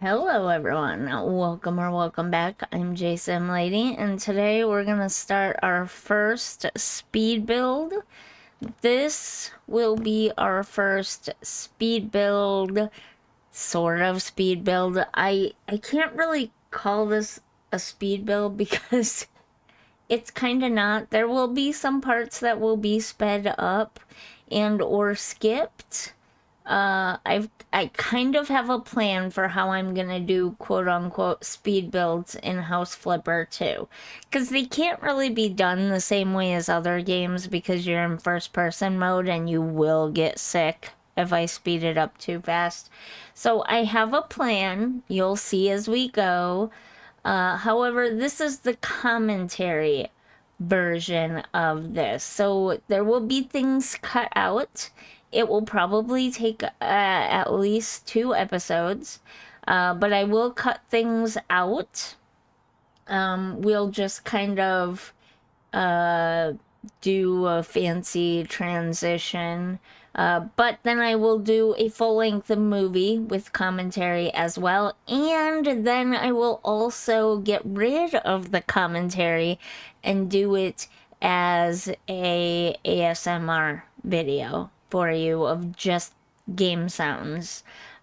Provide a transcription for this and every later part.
Hello everyone, welcome back. I'm Jason Lady, and today we're gonna start our first speed build. This will be our first speed build, sort of speed build. I can't really call this a speed build because it's kind of not. There will be some parts that will be sped up and or skipped. I kind of have a plan for how I'm gonna do quote unquote speed builds in House Flipper too, because they can't really be done the same way as other games because you're in first person mode and you will get sick if I speed it up too fast. So I have a plan. You'll see as we go. However, this is the commentary version of this. So there will be things cut out. It will probably take at least 2 episodes, but I will cut things out. We'll just kind of do a fancy transition. But then I will do a full-length movie with commentary as well. And then I will also get rid of the commentary and do it as a ASMR video for you of just game sounds.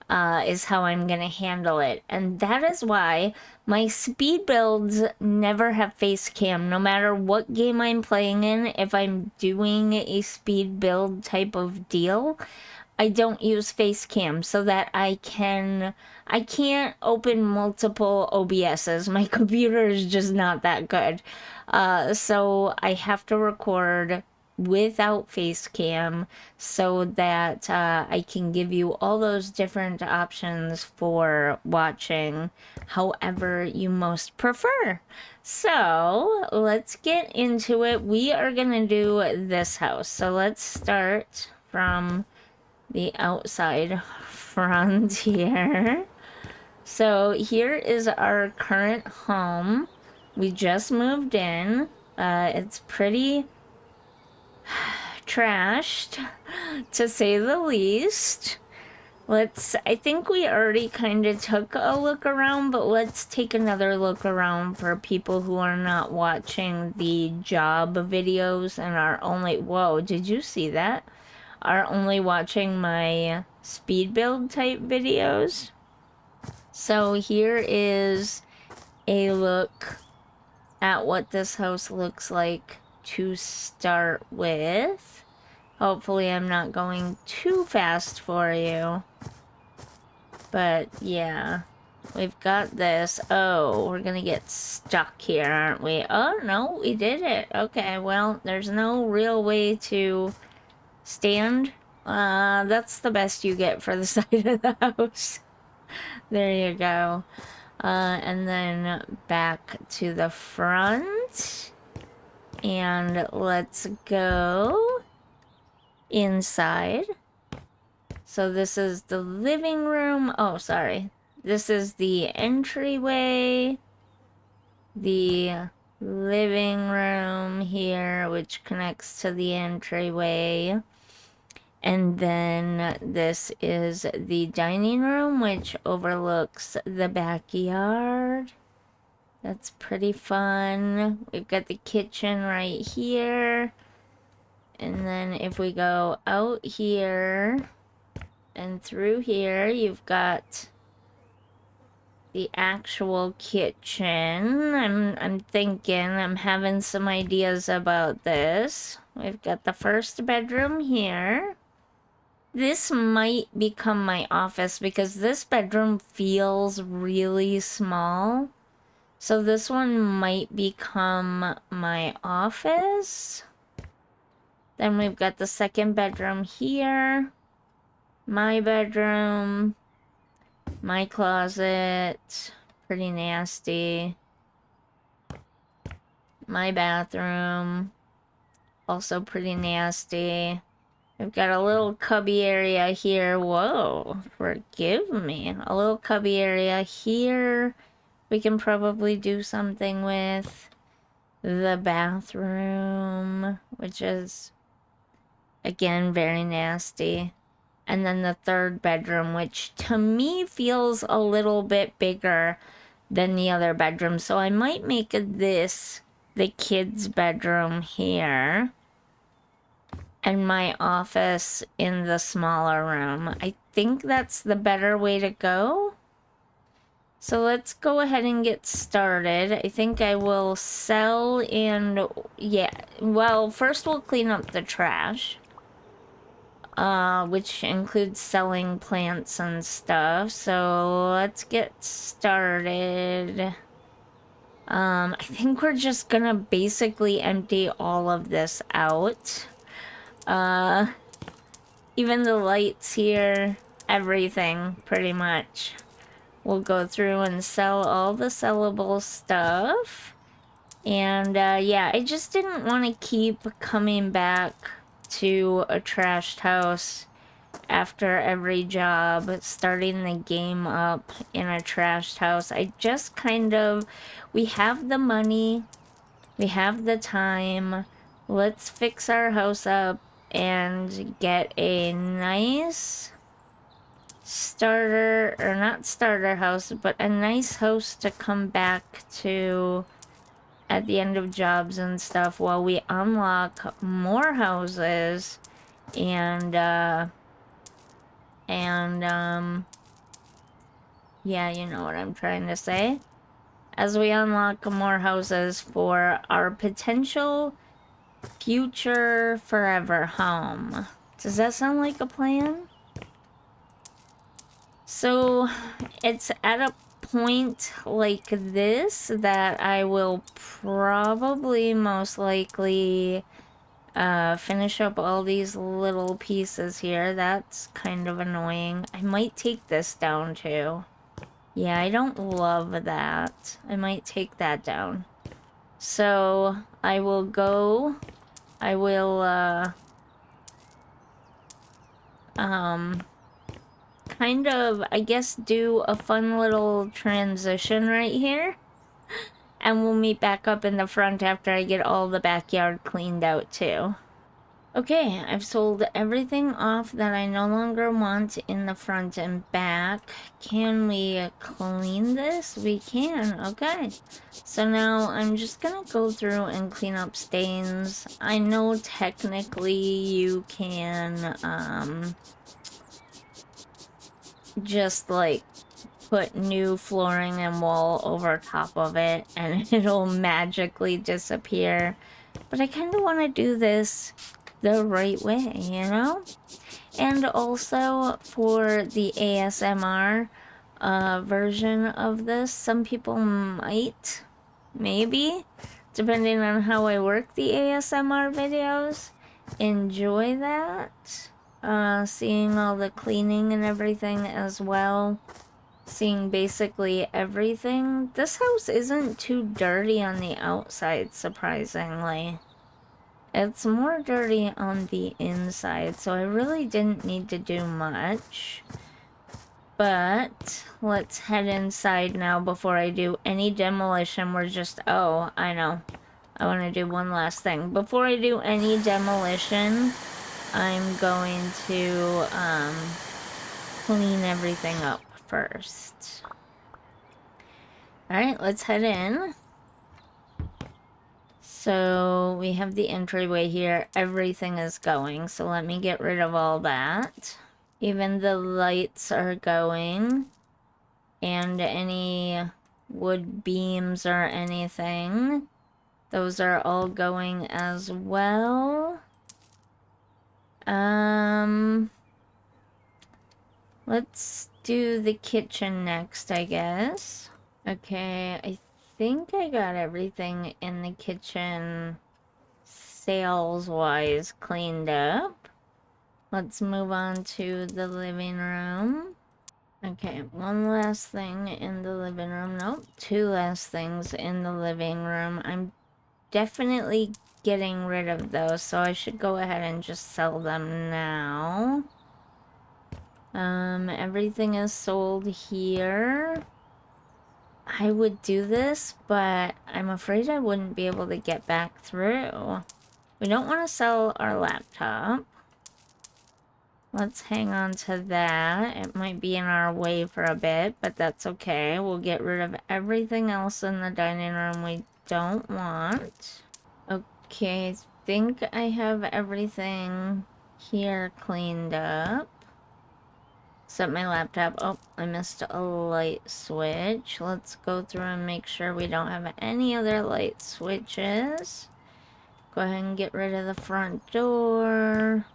Is how I'm gonna handle it. And that is why my speed builds never have face cam. No matter what game I'm playing in, if I'm doing a speed build type of deal, I don't use face cam so that I can't open multiple OBSs. My computer is just not that good. So I have to record without face cam so that I can give you all those different options for watching however you most prefer. So let's get into it. We are gonna do this house. So let's start from the outside frontier. So here is our current home. We just moved in. It's pretty trashed, to say the least. I think we already kind of took a look around, but let's take another look around for people who are not watching the job videos and are only, whoa, did you see that? Are only watching my speed build type videos. So here is a look at what this house looks like to start with. Hopefully I'm not going too fast for you. But yeah, we've got this. Oh, we're gonna get stuck here, aren't we? Oh, no, we did it. Okay, well, there's no real way to stand. That's the best you get for the side of the house. There you go. And then back to the front. And let's go inside. So this is the living room. Oh, sorry. This is the entryway. The living room here, which connects to the entryway. And then this is the dining room, which overlooks the backyard. That's pretty fun. We've got the kitchen right here. And then if we go out here and through here, you've got the actual kitchen. I'm thinking, I'm having some ideas about this. We've got the first bedroom here. This might become my office because this bedroom feels really small. So this one might become my office. Then we've got the second bedroom here. My bedroom. My closet. Pretty nasty. My bathroom. Also pretty nasty. We've got a little cubby area here. Whoa, forgive me. A little cubby area here. We can probably do something with the bathroom, which is, again, very nasty. and then the third bedroom, which to me feels a little bit bigger than the other bedroom. So I might make this the kids' bedroom here and my office in the smaller room. I think that's the better way to go. So let's go ahead and get started. I think I will sell and, yeah, well, first we'll clean up the trash, which includes selling plants and stuff. So let's get started. I think we're just gonna basically empty all of this out. Even the lights here, everything, pretty much. We'll go through and sell all the sellable stuff. And yeah, I just didn't want to keep coming back to a trashed house after every job, starting the game up in a trashed house. I just kind of, we have the money, we have the time, let's fix our house up and get a nice starter, or not starter house, but a nice house to come back to at the end of jobs and stuff while we unlock more houses and yeah, you know what I'm trying to say. As we unlock more houses for our potential future forever home. Does that sound like a plan? So it's at a point like this that I will probably most likely finish up all these little pieces here. That's kind of annoying. I might take this down too. Yeah, I don't love that. I might take that down. So I will go, I will kind of, I guess, do a fun little transition right here. And we'll meet back up in the front after I get all the backyard cleaned out too. Okay, I've sold everything off that I no longer want in the front and back. Can we clean this? We can, okay. So now I'm just gonna go through and clean up stains. I know technically you can, just like put new flooring and wall over top of it and it'll magically disappear. But I kind of want to do this the right way, you know? And also for the ASMR version of this, some people might, maybe, depending on how I work the ASMR videos, enjoy that. Seeing all the cleaning and everything as well. Seeing basically everything. This house isn't too dirty on the outside, surprisingly. It's more dirty on the inside, so I really didn't need to do much. But let's head inside now before I do any demolition. We're just, oh, I know. I want to do one last thing. Before I do any demolition, I'm going to clean everything up first. Alright, let's head in. So we have the entryway here. Everything is going, so let me get rid of all that. Even the lights are going. And any wood beams or anything. Those are all going as well. Let's do the kitchen next, I guess. Okay, I think I got everything in the kitchen sales-wise cleaned up. Let's move on to the living room. Okay, one last thing in the living room. Nope, two last things in the living room. I'm definitely getting rid of those, so I should go ahead and just sell them now. Everything is sold here. I would do this, but I'm afraid I wouldn't be able to get back through. We don't want to sell our laptop. Let's hang on to that. It might be in our way for a bit, but that's okay. We'll get rid of everything else in the dining room we don't want. Okay, I think I have everything here cleaned up. Except my laptop. Oh, I missed a light switch. Let's go through and make sure we don't have any other light switches. Go ahead and get rid of the front door.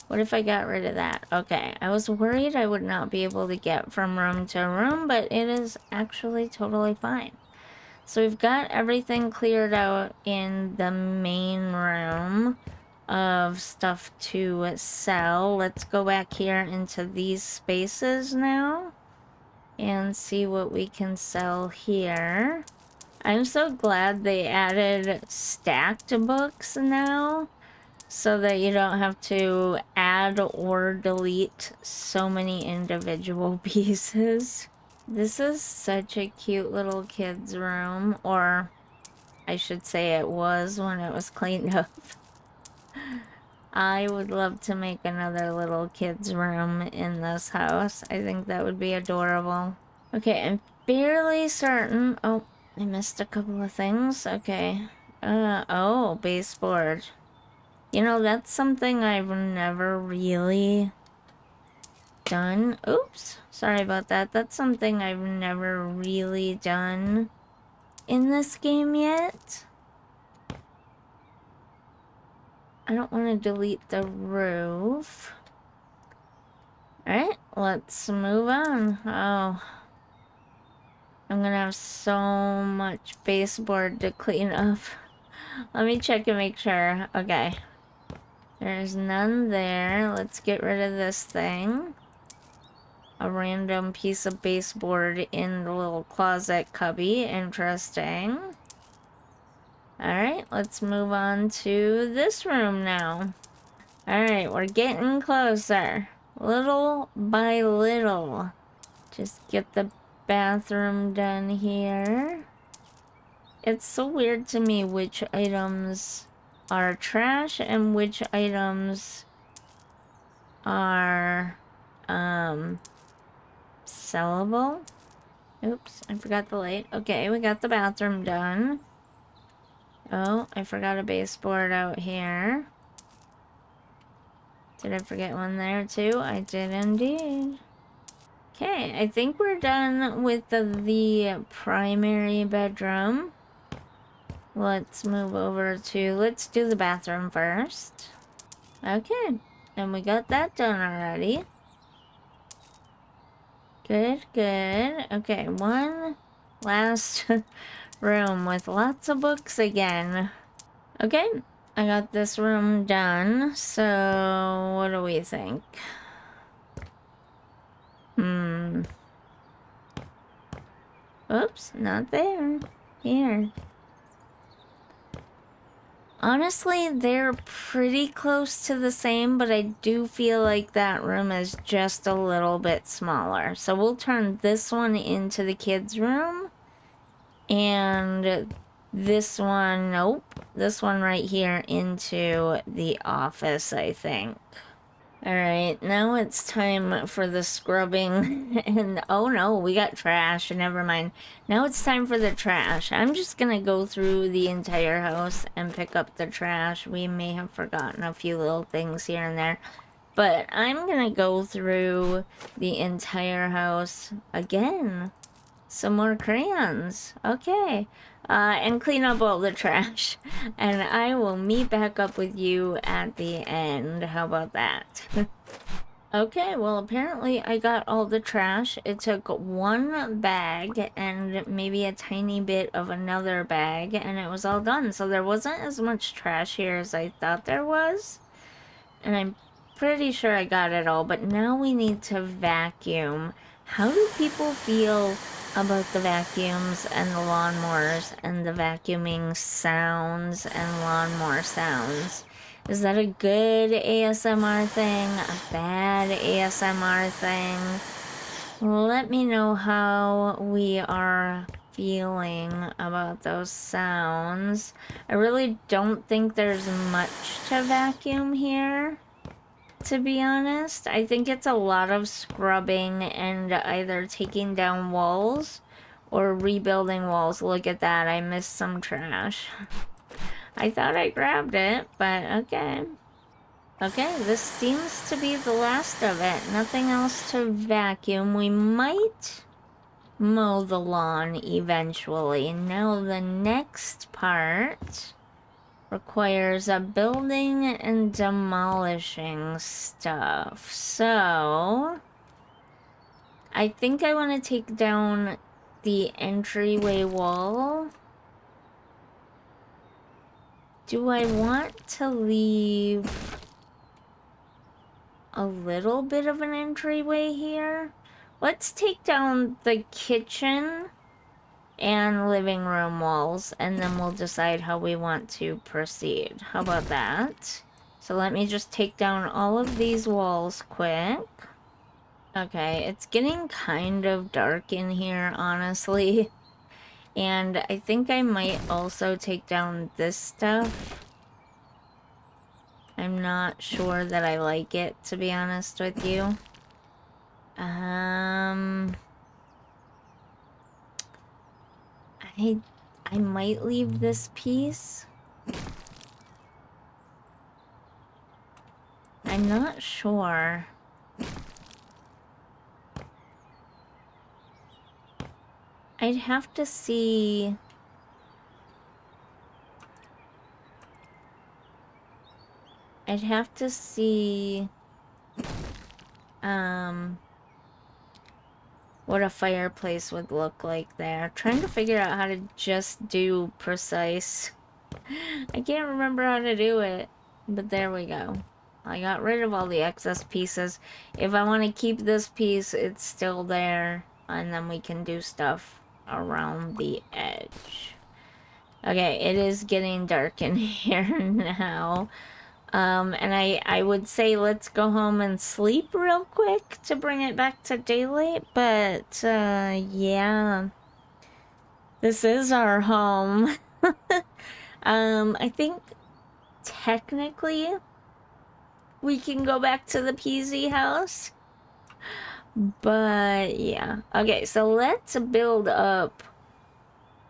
What if I got rid of that? Okay, I was worried I would not be able to get from room to room, but it is actually totally fine. So we've got everything cleared out in the main room of stuff to sell. Let's go back here into these spaces now and see what we can sell here. I'm so glad they added stacked books now so that you don't have to add or delete so many individual pieces. This is such a cute little kid's room, or I should say it was when it was cleaned up. I would love to make another little kid's room in this house. I think that would be adorable. Okay, I'm fairly certain. Oh, I missed a couple of things. Okay. Oh, baseboard. You know, that's something I've never really done. Oops, sorry about that. That's something I've never really done in this game yet. I don't want to delete the roof. Alright, let's move on. Oh, I'm gonna have so much baseboard to clean up. Let me check and make sure. Okay. There's none there. Let's get rid of this thing. A random piece of baseboard in the little closet cubby. Interesting. Alright, let's move on to this room now. Alright, we're getting closer. Little by little. Just get the bathroom done here. It's so weird to me which items are trash and which items are sellable. Oops, I forgot the light. Okay, we got the bathroom done. Oh, I forgot a baseboard out here. Did I forget one there too? I did indeed. Okay, I think we're done with the primary bedroom. Let's move over to, let's do the bathroom first. Okay, and we got that done already. Good, good. Okay, one last room with lots of books again. Okay, I got this room done, so what do we think? Oops, not there. Here. Honestly, they're pretty close to the same, but I do feel like that room is just a little bit smaller. So we'll turn this one into the kids' room. And this one, nope. This one right here into the office, I think. Alright, now it's time for the scrubbing, and oh no, we got trash, never mind. Now it's time for the trash. I'm just gonna go through the entire house and pick up the trash. We may have forgotten a few little things here and there, but I'm gonna go through the entire house again. Some more crayons, okay. And clean up all the trash, and I will meet back up with you at the end. How about that? Okay, well, apparently I got all the trash. It took one bag and maybe a tiny bit of another bag, and it was all done. So there wasn't as much trash here as I thought there was, and I'm pretty sure I got it all, but now we need to vacuum. How do people feel about the vacuums and the lawnmowers and the vacuuming sounds and lawnmower sounds? Is that a good ASMR thing? A bad ASMR thing? Let me know how we are feeling about those sounds. I really don't think there's much to vacuum here. to be honest. I think it's a lot of scrubbing and either taking down walls or rebuilding walls. Look at that, I missed some trash. I thought I grabbed it, but okay. Okay, this seems to be the last of it. Nothing else to vacuum. We might mow the lawn eventually. Now the next part requires a building and demolishing stuff. So I think I want to take down the entryway wall. Do I want to leave a little bit of an entryway here? Let's take down the kitchen and living room walls, and then we'll decide how we want to proceed. How about that? So let me just take down all of these walls quick. Okay, it's getting kind of dark in here, honestly. And I think I might also take down this stuff. I'm not sure that I like it, to be honest with you. I might leave this piece. I'm not sure. I'd have to see. I'd have to see what a fireplace would look like there. Trying to figure out how to just do precise. I can't remember how to do it, but there we go. I got rid of all the excess pieces. If I want to keep this piece, it's still there, and then we can do stuff around the edge. Okay, it is getting dark in here now. And I would say let's go home and sleep real quick to bring it back to daylight, but, yeah. This is our home. I think technically we can go back to the PZ house, but yeah. Okay, so let's build up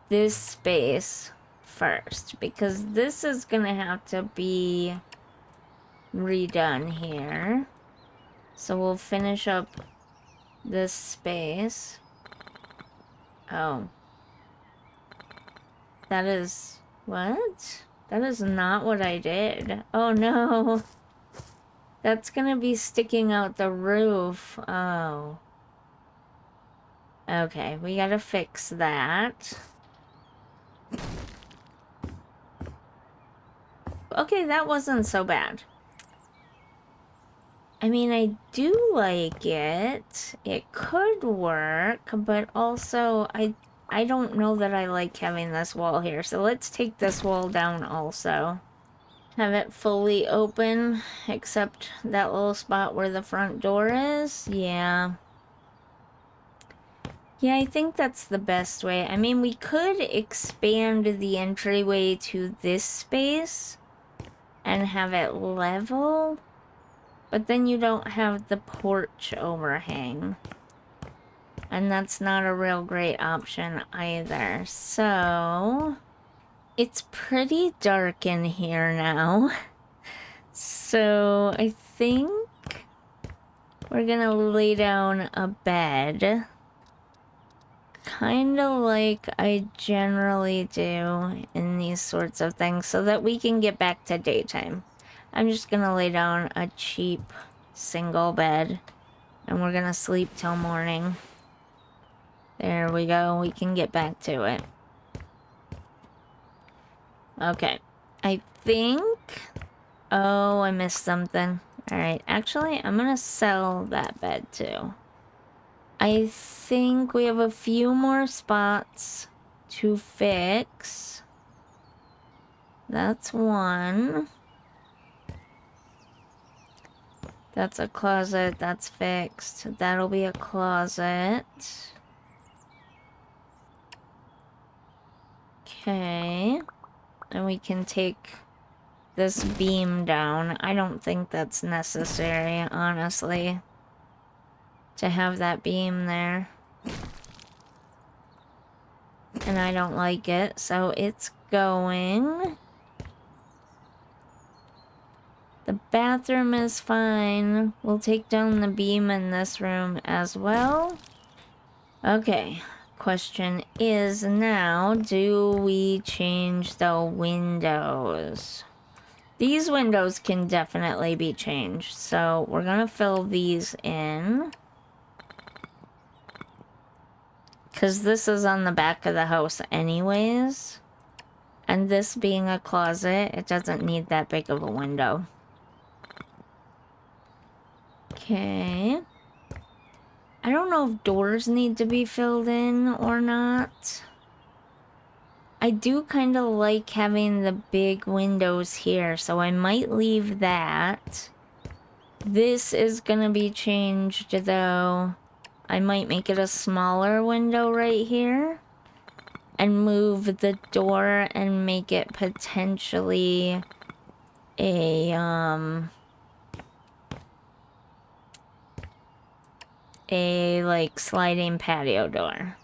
this space first, because this is gonna have to be redone here. So we'll finish up this space. Oh. That is... what? That is not what I did. Oh no. That's gonna be sticking out the roof. Oh. Okay, we gotta fix that. Okay, that wasn't so bad. I mean, I do like it. It could work, but also I don't know that I like having this wall here. So let's take this wall down also. Have it fully open, except that little spot where the front door is. Yeah. Yeah, I think that's the best way. I mean, we could expand the entryway to this space and have it level. But then you don't have the porch overhang. And that's not a real great option either. So it's pretty dark in here now. So I think we're gonna lay down a bed. Kind of like I generally do in these sorts of things, so that we can get back to daytime. I'm just gonna lay down a cheap single bed, and we're gonna sleep till morning. There we go, we can get back to it. Okay, I think... oh, I missed something. Alright, actually, I'm gonna sell that bed too. I think we have a few more spots to fix. That's one. That's a closet, that's fixed. That'll be a closet. Okay. And we can take this beam down. I don't think that's necessary, honestly, to have that beam there. And I don't like it, so it's going. The bathroom is fine. We'll take down the beam in this room as well. Okay, question is now, do we change the windows? These windows can definitely be changed, so we're gonna fill these in. Because this is on the back of the house anyways. And this being a closet, it doesn't need that big of a window. Okay. I don't know if doors need to be filled in or not. I do kind of like having the big windows here, so I might leave that. This is gonna be changed though. I might make it a smaller window right here. And move the door and make it potentially a like sliding patio door.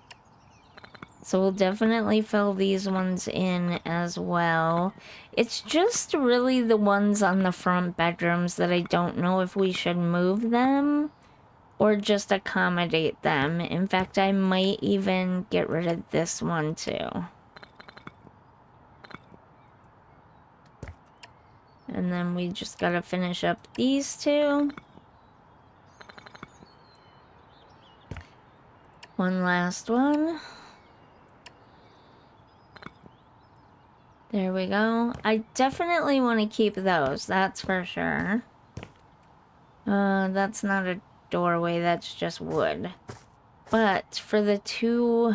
So we'll definitely fill these ones in as well. It's just really the ones on the front bedrooms that I don't know if we should move them or just accommodate them. In fact, I might even get rid of this one too. And then we just gotta finish up these two. One last one. There we go. I definitely want to keep those, that's for sure. That's not a doorway, that's just wood. But for the two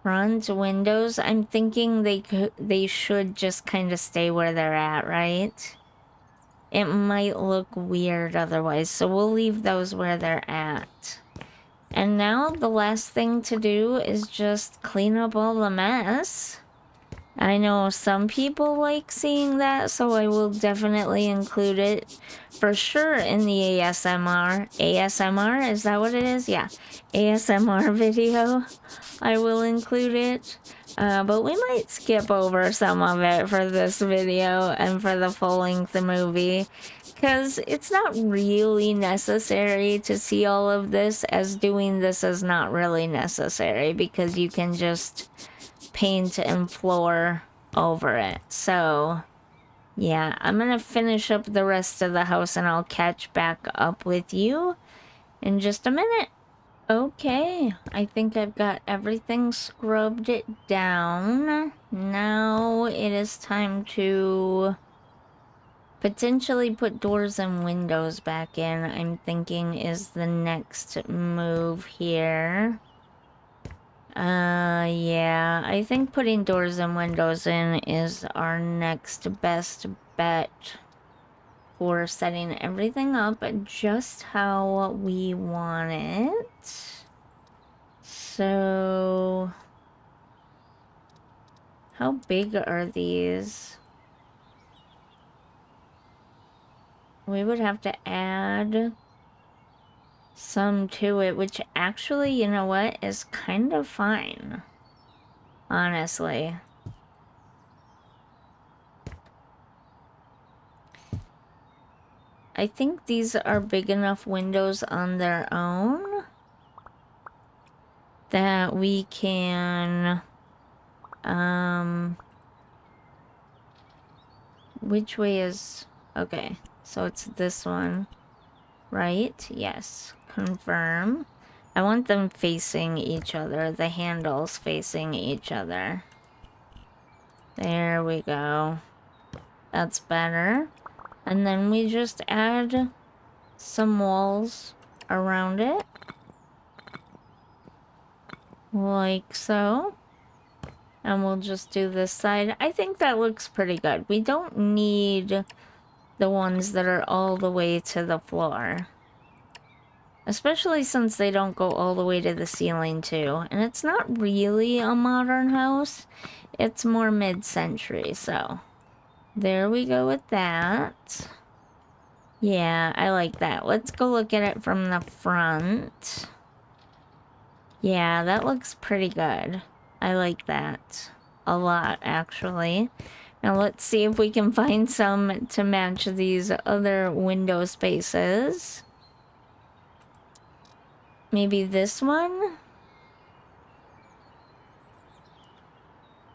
front windows, I'm thinking they should just kind of stay where they're at, right? It might look weird otherwise, so we'll leave those where they're at. And now the last thing to do is just clean up all the mess. I know some people like seeing that, so I will definitely include it for sure in the ASMR. ASMR, is that what it is? Yeah, ASMR video. I will include it. But we might skip over some of it for this video and for the full-length movie. Because it's not really necessary to see all of this, as doing this is not really necessary because you can just paint and floor over it. So yeah, I'm gonna finish up the rest of the house and I'll catch back up with you in just a minute. Okay, I think I've got everything scrubbed it down. Now it is time to potentially put doors and windows back in, I'm thinking is the next move here. Yeah, I think putting doors and windows in is our next best bet for setting everything up just how we want it. So, how big are these? We would have to add some to it, which actually, you know what, is kind of fine, honestly. I think these are big enough windows on their own that we can, which way is, okay, so it's this one, right? Yes. Confirm. I want them facing each other, the handles facing each other. There we go. That's better. And then we just add some walls around it. Like so. And we'll just do this side. I think that looks pretty good. We don't need the ones that are all the way to the floor. Especially since they don't go all the way to the ceiling too. And it's not really a modern house. It's more mid-century, so There we go with that. Yeah, I like that. Let's go look at it from the front. Yeah, that looks pretty good. I like that a lot, actually. Now let's see if we can find some to match these other window spaces. Maybe this one?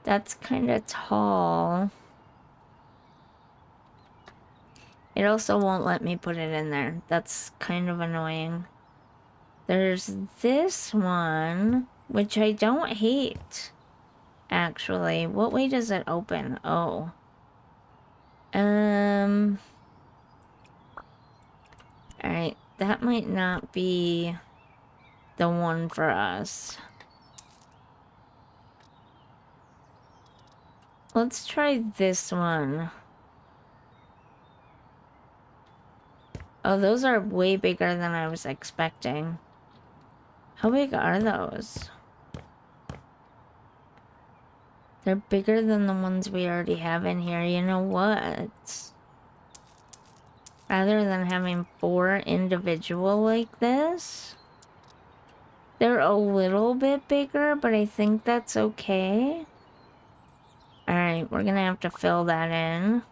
That's kind of tall. It also won't let me put it in there. That's kind of annoying. There's this one, which I don't hate, actually. What way does it open? Oh. Alright, that might not be the one for us. Let's try this one. Oh, those are way bigger than I was expecting. How big are those? They're bigger than the ones we already have in here. You know what? Rather than having 4 individual like this, they're a little bit bigger, but I think that's okay. Alright, we're gonna have to fill that in.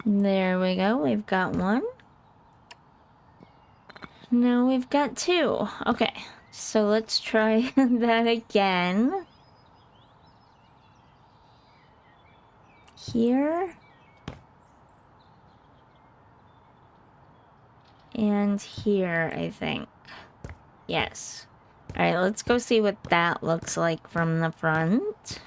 There we go, we've got one. Now we've got 2. Okay, so let's try that again. Here. And here, I think. Yes. Alright, let's go see what that looks like from the front.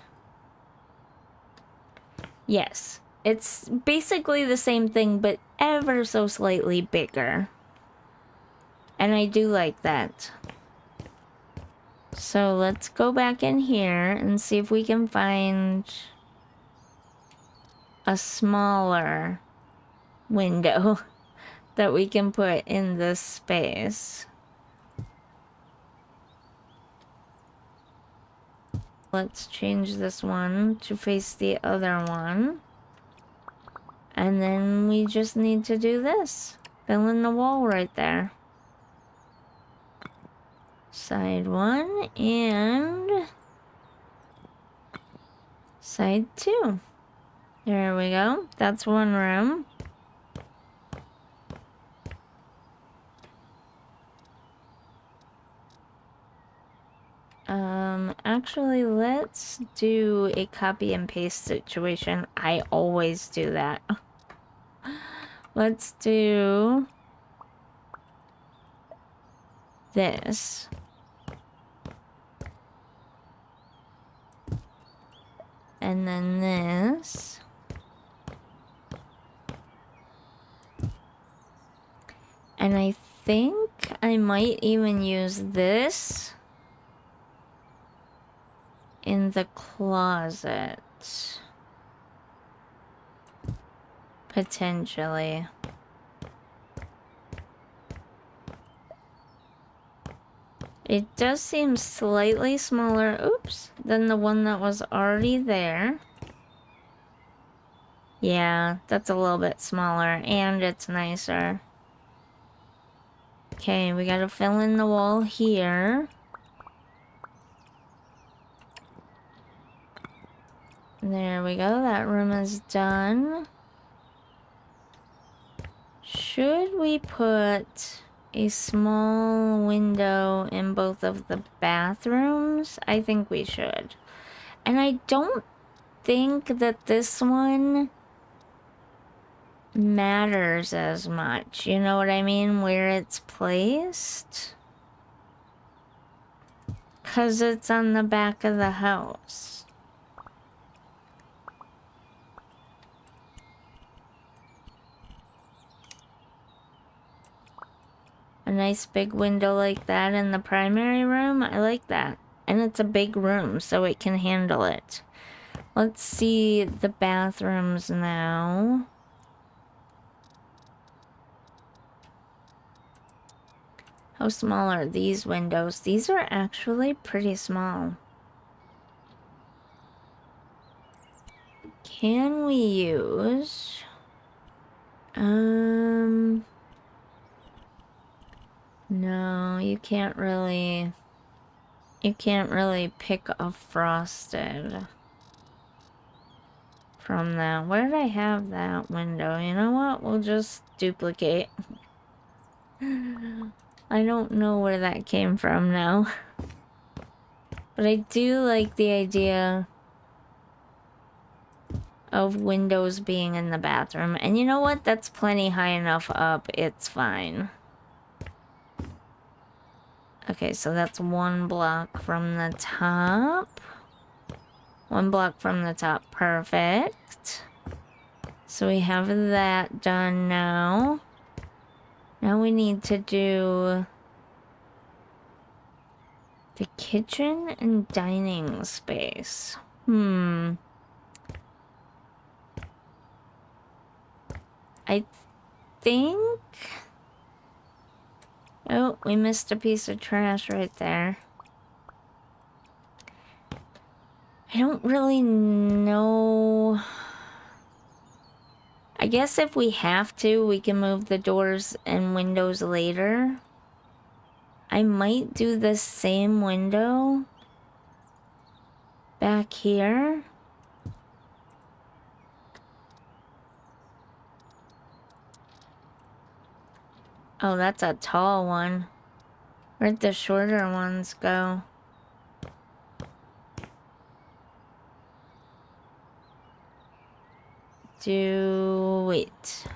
Yes. It's basically the same thing, but ever so slightly bigger. And I do like that. So let's go back in here and see if we can find a smaller window that we can put in this space. Let's change this one to face the other one. And then we just need to do this. Fill in the wall right there. Side 1 and side 2. There we go. That's one room. Actually, let's do a copy and paste situation. I always do that. Let's do this. And then this. And I think I might even use this in the closet. Potentially. It does seem slightly smaller, oops, than the one that was already there. Yeah, that's a little bit smaller, and it's nicer. Okay, we gotta fill in the wall here. There we go, that room is done. Should we put a small window in both of the bathrooms? I think we should. And I don't think that this one matters as much. You know what I mean? Where it's placed. 'Cause it's on the back of the house. A nice big window like that in the primary room, I like that. And it's a big room, so it can handle it. Let's see the bathrooms now. How small are these windows? These are actually pretty small. can we use? No, you can't really pick a frosted from that. Where did I have that window? You know what? We'll just duplicate. I don't know where that came from now. But I do like the idea of windows being in the bathroom. And you know what? That's plenty high enough up. It's fine. Okay, so that's 1 block from the top. 1 block from the top. Perfect. So we have that done now. Now we need to do the kitchen and dining space. I think... Oh, we missed a piece of trash right there. I don't really know... I guess if we have to, we can move the doors and windows later. I might do the same window back here. Oh, that's a tall one. Where'd the shorter ones go? Wait.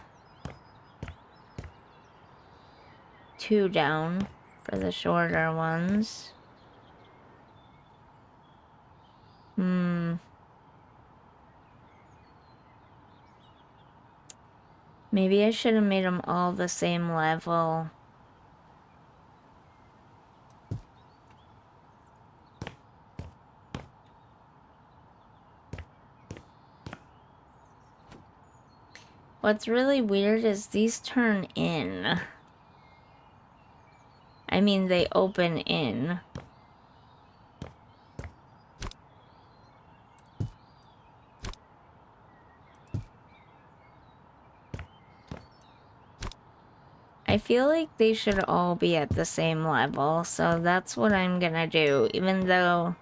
2 down for the shorter ones. Maybe I should have made them all the same level. What's really weird is these turn in. I mean, they open in. I feel like they should all be at the same level, so that's what I'm gonna do, even though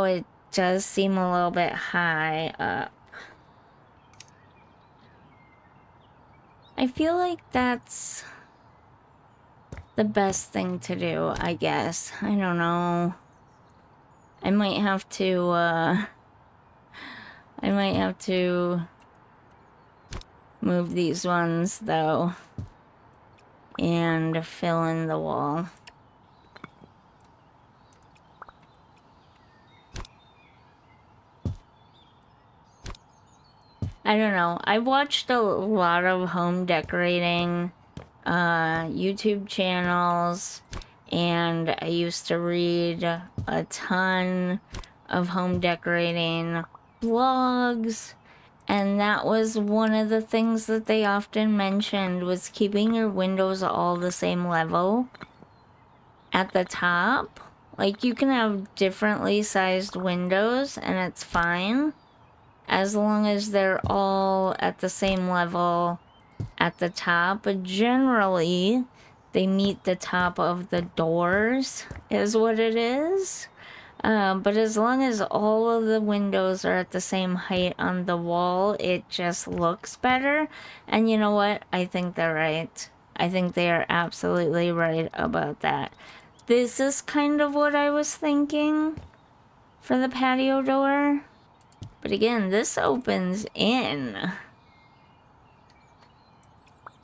it does seem a little bit high up. I feel like that's the best thing to do, I guess. I don't know. I might have to move these ones, though, and fill in the wall. I don't know. I watched a lot of home decorating YouTube channels, and I used to read a ton of home decorating blogs, and that was one of the things that they often mentioned, was keeping your windows all the same level at the top. Like, you can have differently sized windows and it's fine, as long as they're all at the same level at the top. But generally, they meet the top of the doors, is what it is. But as long as all of the windows are at the same height on the wall, it just looks better. And you know what? I think they're right. I think they are absolutely right about that. This is kind of what I was thinking for the patio door. But again, this opens in.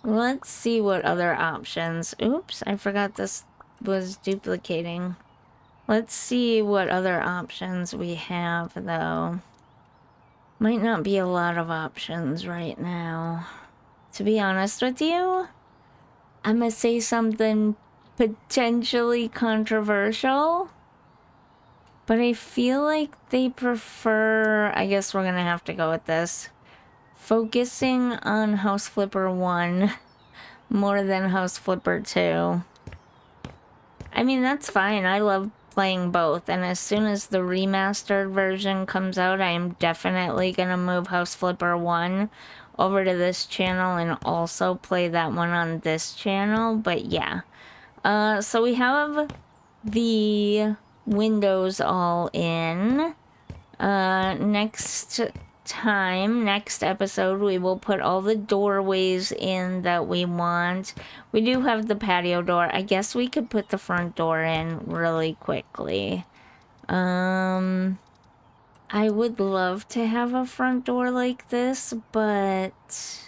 Let's see what other options. Oops, I forgot this was duplicating. Let's see what other options we have, though. Might not be a lot of options right now. To be honest with you, I'm gonna say something potentially controversial, but I feel like they prefer, I guess we're gonna have to go with this, focusing on House Flipper 1 more than House Flipper 2. I mean, that's fine. I love playing both, and as soon as the remastered version comes out, I am definitely gonna move House Flipper 1 over to this channel and also play that one on this channel. But yeah, so we have the windows all in. Next episode, we will put all the doorways in that we want. We do have the patio door. I guess we could put the front door in really quickly. I would love to have a front door like this, but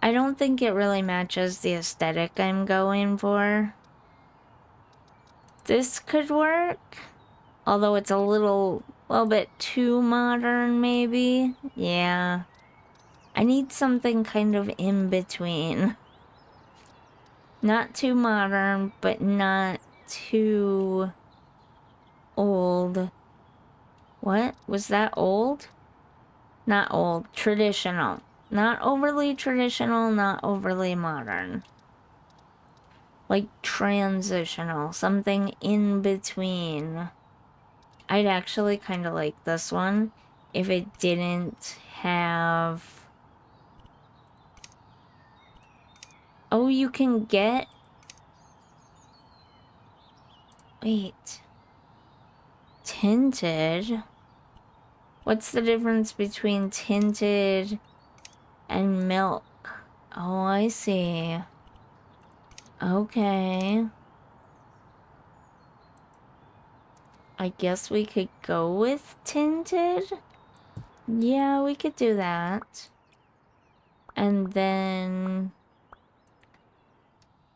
I don't think it really matches the aesthetic I'm going for. This could work, although it's a little bit too modern, maybe. Yeah. I need something kind of in between. Not too modern, but not too old. What? Was that old? Not old. Traditional. Not overly traditional, not overly modern. Like transitional. Something in between. I'd actually kind of like this one if it didn't have... Oh, you can get... Wait. Tinted? What's the difference between tinted and milk? Oh, I see. Okay. I guess we could go with tinted? Yeah, we could do that. And then...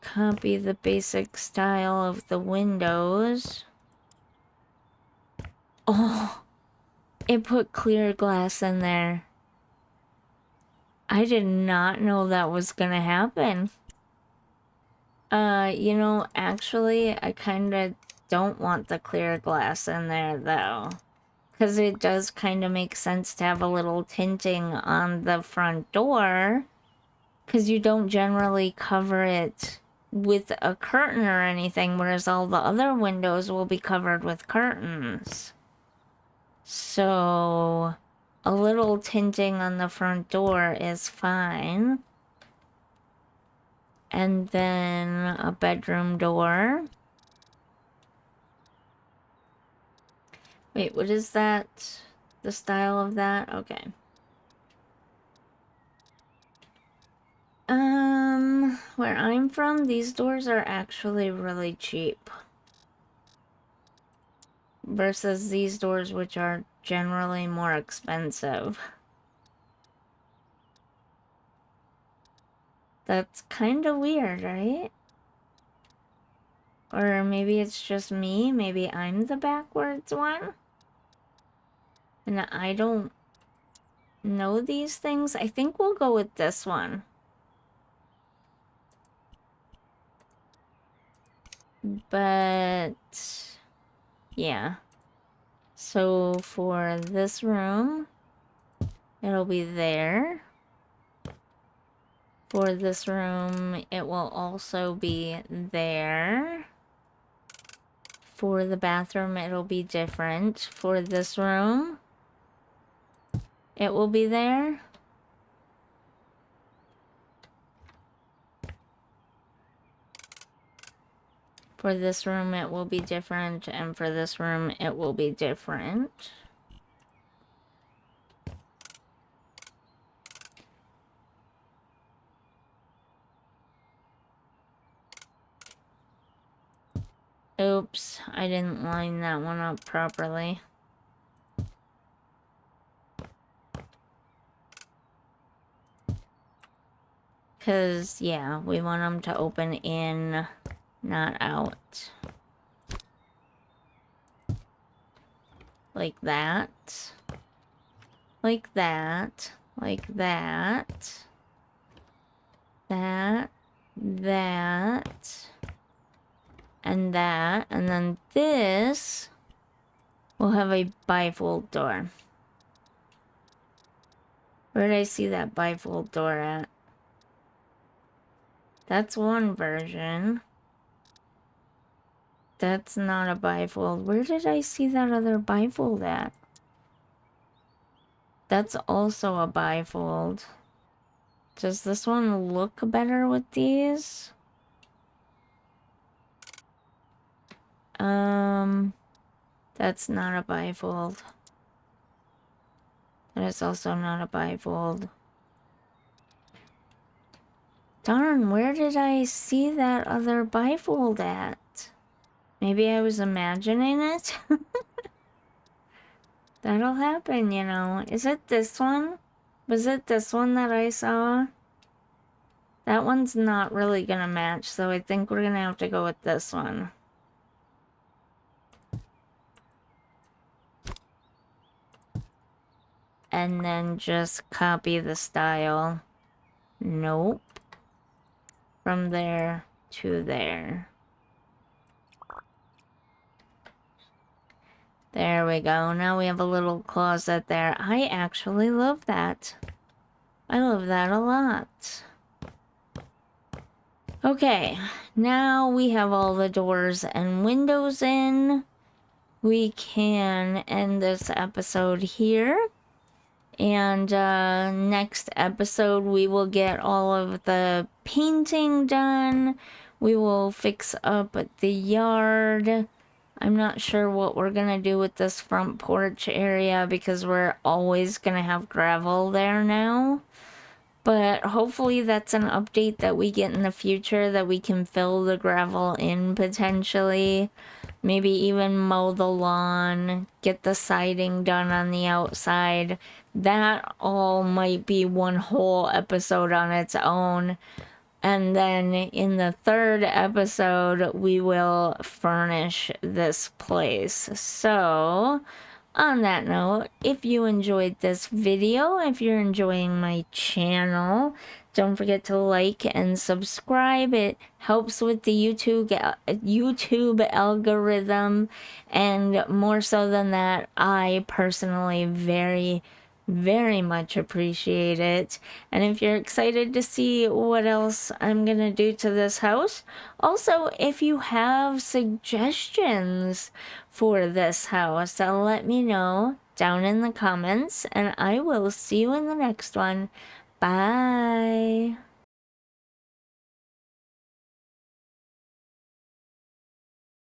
copy the basic style of the windows. Oh! It put clear glass in there. I did not know that was gonna happen. You know, actually, I kinda don't want the clear glass in there, though. Because it does kind of make sense to have a little tinting on the front door. Because you don't generally cover it with a curtain or anything, whereas all the other windows will be covered with curtains. So, a little tinting on the front door is fine. And then a bedroom door. Wait, what is that? The style of that? Okay. Where I'm from, these doors are actually really cheap. Versus these doors, which are generally more expensive. That's kind of weird, right? Or maybe it's just me. Maybe I'm the backwards one. And I don't know these things. I think we'll go with this one. But yeah. So for this room, it'll be there. For this room, it will also be there. For the bathroom, it'll be different. For this room, it will be there. For this room, it will be different. And for this room, it will be different. Oops, I didn't line that one up properly. Because, yeah, we want them to open in, not out. Like that. Like that. Like that. That. That. And that. And then this will have a bifold door. Where did I see that bifold door at? That's one version. That's not a bifold. Where did I see that other bifold at? That's also a bifold. Does this one look better with these? That's not a bifold. And it's also not a bifold. Darn, where did I see that other bifold at? Maybe I was imagining it? That'll happen, you know. Is it this one? Was it this one that I saw? That one's not really gonna match, so I think we're gonna have to go with this one. And then just copy the style. Nope. From there to there. There we go. Now we have a little closet there. I actually love that. I love that a lot. Okay, now we have all the doors and windows in. We can end this episode here. And next episode, we will get all of the painting done. We will fix up the yard. I'm not sure what we're gonna do with this front porch area because we're always gonna have gravel there now. But hopefully that's an update that we get in the future that we can fill the gravel in potentially. Maybe even mow the lawn, get the siding done on the outside. That all might be one whole episode on its own. And then in the third episode, we will furnish this place. So, on that note, if you enjoyed this video, if you're enjoying my channel, don't forget to like and subscribe. It helps with the YouTube algorithm, and more so than that, I personally very much appreciate it. And if you're excited to see what else I'm gonna do to this house, also if you have suggestions for this house, let me know down in the comments, and I will see you in the next one. Bye.